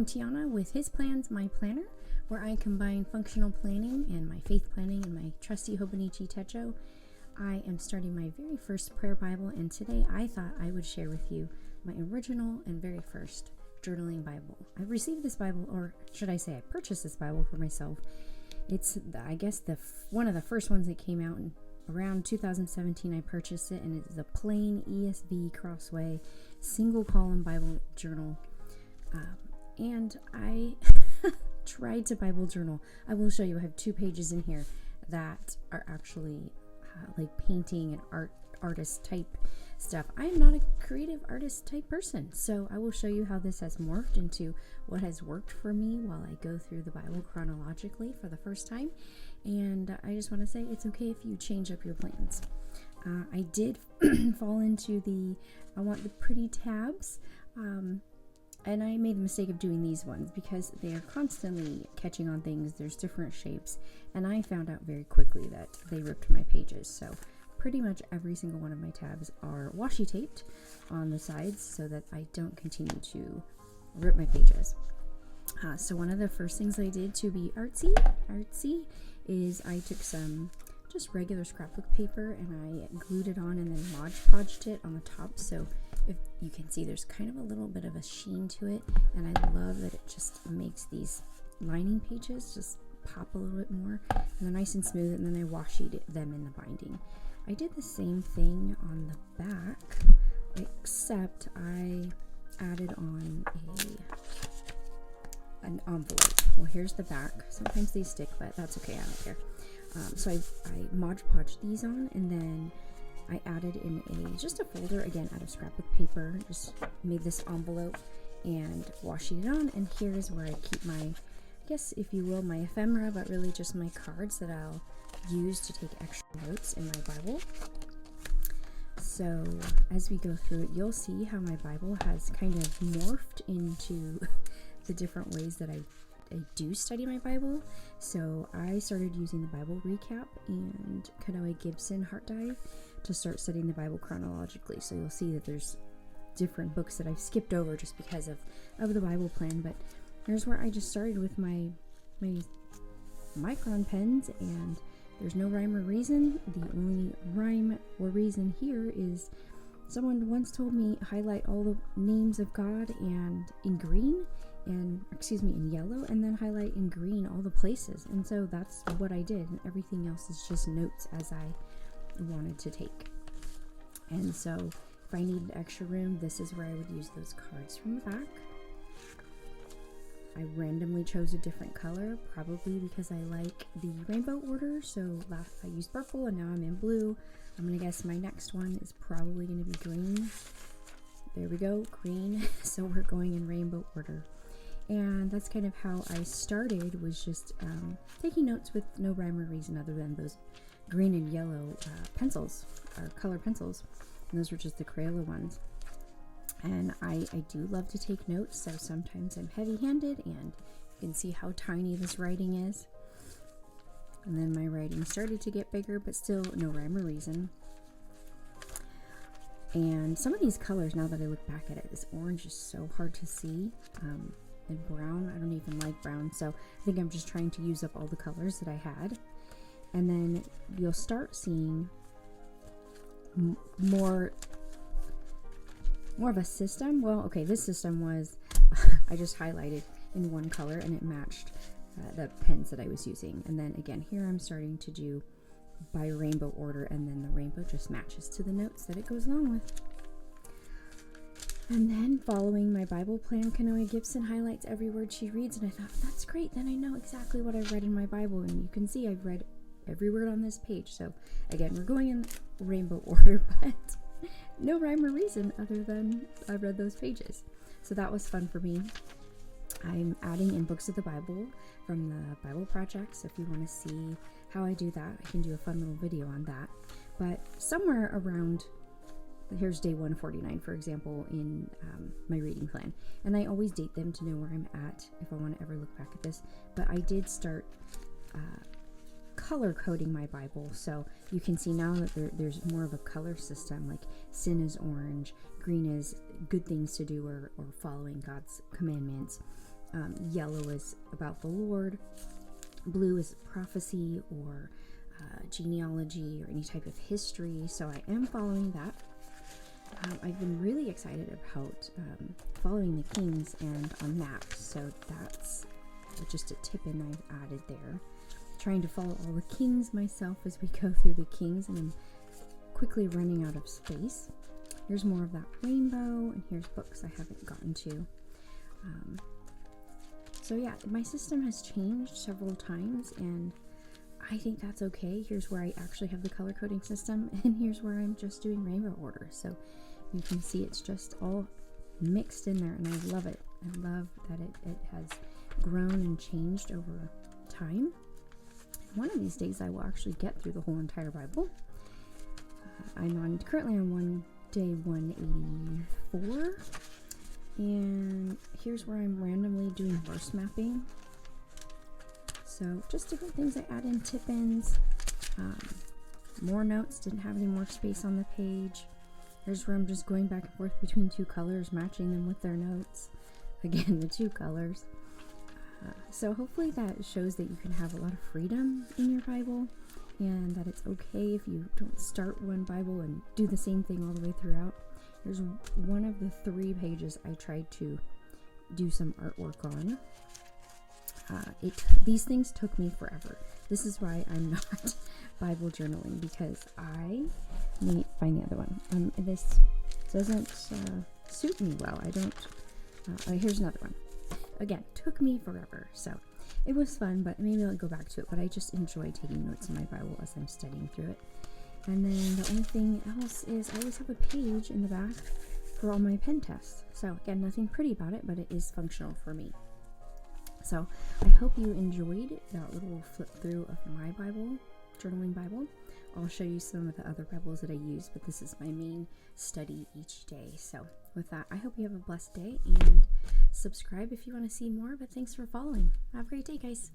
I'm Tiana with His Plans, My Planner, where I combine functional planning and my faith planning and my trusty Hobonichi Techo. I am starting my very first prayer Bible, and today I thought I would share with you my original and very first journaling Bible. I received this Bible, or should I say I purchased this Bible for myself. It's, I guess, one of the first ones that came out in around 2017. I purchased it, and it's a plain ESV Crossway single column Bible journal. And I tried to Bible journal. I will show you. I have 2 pages in here that are actually like painting and artist type stuff. I am not a creative artist type person, so I will show you how this has morphed into what has worked for me while I go through the Bible chronologically for the first time. And I just want to say it's okay if you change up your plans. I did fall into I want the pretty tabs, and I made the mistake of doing these ones because they are constantly catching on things. There's different shapes, and I found out very quickly that they ripped my pages. So pretty much every single one of my tabs are washi taped on the sides so that I don't continue to rip my pages. So one of the first things I did to be artsy is I took some just regular scrapbook paper and I glued it on and then Mod Podged it on the top. So if you can see, there's kind of a little bit of a sheen to it, and I love that it just makes these lining pages just pop a little bit more, and they're nice and smooth, and then I washied them in the binding. I did the same thing on the back, except I added on an envelope. Well, here's the back. Sometimes these stick, but that's okay, I don't care. So I Mod Podged these on, and then I added in just a folder, again, out of scrapbook paper. Just made this envelope and washed it on, and here's where I keep my, I guess if you will, my ephemera, but really just my cards that I'll use to take extra notes in my Bible. So as we go through it, you'll see how my Bible has kind of morphed into the different ways that I do study my Bible. So I started using the Bible Recap and Kanoe Gibson Heart Dive to start studying the Bible chronologically. So you'll see that there's different books that I've skipped over just because of the Bible plan. But here's where I just started with my Micron pens, and there's no rhyme or reason. The only rhyme or reason here is someone once told me highlight all the names of God and in green, and in yellow, and then highlight in green all the places. And so that's what I did, and everything else is just notes as I wanted to take. And so if I needed extra room, this is where I would use those cards from the back. I randomly chose a different color, probably because I like the rainbow order. So I used purple, and now I'm in blue. I'm gonna guess my next one is probably gonna be green. There we go, green. So we're going in rainbow order. And that's kind of how I started, was just taking notes with no rhyme or reason other than those green and yellow pencils, or color pencils. And those were just the Crayola ones. And I do love to take notes, so sometimes I'm heavy-handed, and you can see how tiny this writing is. And then my writing started to get bigger, but still no rhyme or reason. And some of these colors, now that I look back at it, this orange is so hard to see. And brown, I don't even like brown, so I think I'm just trying to use up all the colors that I had. And then you'll start seeing more of a system. Well, okay, this system was I just highlighted in one color and it matched the pens that I was using. And then again, here I'm starting to do by rainbow order, and then the rainbow just matches to the notes that it goes along with. And then following my Bible plan, Kanoe Gibson highlights every word she reads, and I thought, that's great, then I know exactly what I've read in my Bible. And you can see I've read every word on this page. So again, we're going in rainbow order, but no rhyme or reason other than I read those pages. So that was fun for me. I'm adding in books of the Bible from the Bible Project, so if you want to see how I do that, I can do a fun little video on that. But somewhere around, here's day 149, for example, in my reading plan. And I always date them to know where I'm at if I want to ever look back at this. But I did start color coding my Bible, so you can see now that there's more of a color system. Like sin is orange, green is good things to do or following God's commandments, Yellow is about the Lord. Blue is prophecy or genealogy or any type of history. So I am following that. I've been really excited about following the kings and on maps. So that's just a tip in I've added there. Trying to follow all the kings myself as we go through the kings, and I'm quickly running out of space. Here's more of that rainbow, and here's books I haven't gotten to. So yeah, my system has changed several times, and I think that's okay. Here's where I actually have the color coding system, and here's where I'm just doing rainbow order. So you can see it's just all mixed in there, and I love it. I love that it has grown and changed over time. One of these days I will actually get through the whole entire Bible. I'm currently on day 184, and here's where I'm randomly doing verse mapping. So just different things I add in, tip-ins, more notes, didn't have any more space on the page. Here's where I'm just going back and forth between two colors, matching them with their notes. Again, the two colors. So hopefully that shows that you can have a lot of freedom in your Bible, and that it's okay if you don't start one Bible and do the same thing all the way throughout. Here's one of the 3 pages I tried to do some artwork on. These things took me forever. This is why I'm not Bible journaling, because let me find the other one. This doesn't suit me well. I don't. Here's another one. Again, took me forever. So it was fun, but maybe I'll go back to it. But I just enjoy taking notes in my Bible as I'm studying through it. And then the only thing else is I always have a page in the back for all my pen tests. So again, nothing pretty about it, but it is functional for me. So I hope you enjoyed that little flip through of my Bible, journaling Bible. I'll show you some of the other Bibles that I use, but this is my main study each day. So with that, I hope you have a blessed day, and subscribe if you want to see more, but thanks for following. Have a great day, guys.